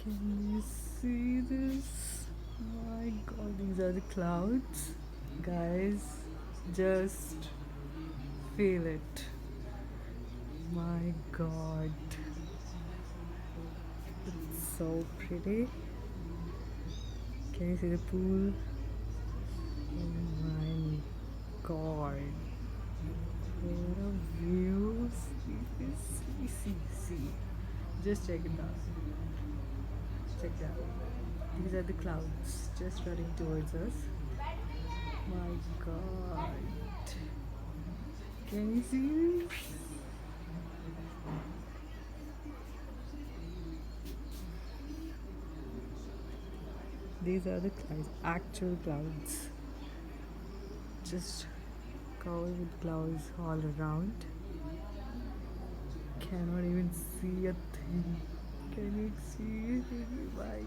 Can you see this? My god, these are the clouds. Guys, just feel it. My god, it's so pretty. Can you see the pool? Oh my god. What a view. See. Just check it out. Check that out. These are the clouds just running towards us. My god. Can you see this? These are the clouds, actual clouds. Just covered with clouds all around. Cannot even see a thing. Can you see it? My